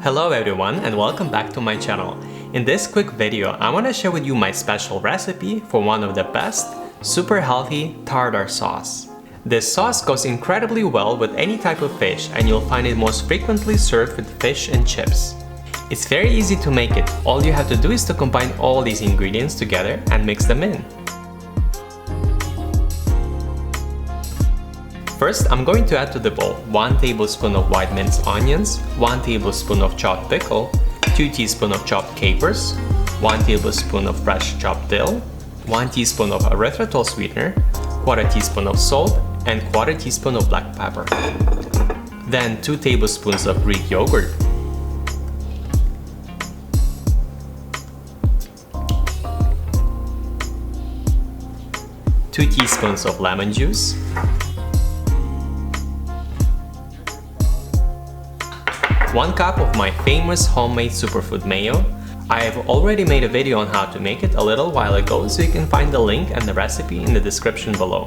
Hello everyone and welcome back to my channel. In this quick video, I want to share with you my special recipe for one of the best, super healthy tartar sauce. This sauce goes incredibly well with any type of fish and you'll find it most frequently served with fish and chips. It's very easy to make it. All you have to do is to combine all these ingredients together and mix them in. First, I'm going to add to the bowl 1 tablespoon of white minced onions, 1 tablespoon of chopped pickle, 2 teaspoons of chopped capers, 1 tablespoon of fresh chopped dill, 1 teaspoon of erythritol sweetener, 1/4 teaspoon of salt, and 1/4 teaspoon of black pepper. Then 2 tablespoons of Greek yogurt, 2 teaspoons of lemon juice, 1 cup of my famous homemade superfood mayo. I have already made a video on how to make it a little while ago, so you can find the link and the recipe in the description below.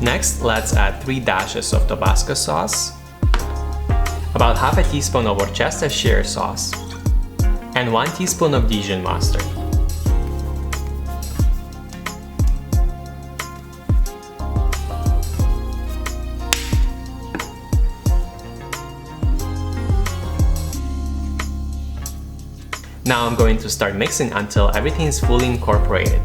Next, let's add 3 dashes of Tabasco sauce, about half a teaspoon of Worcestershire sauce, and 1 teaspoon of Dijon Mustard. Now I'm going to start mixing until everything is fully incorporated.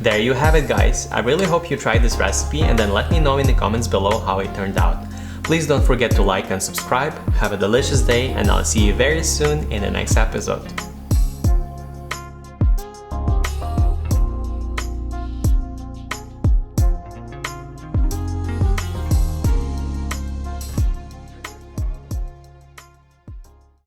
There you have it, guys. I really hope you tried this recipe and then let me know in the comments below how it turned out. Please don't forget to like and subscribe. Have a delicious day and I'll see you very soon in the next episode.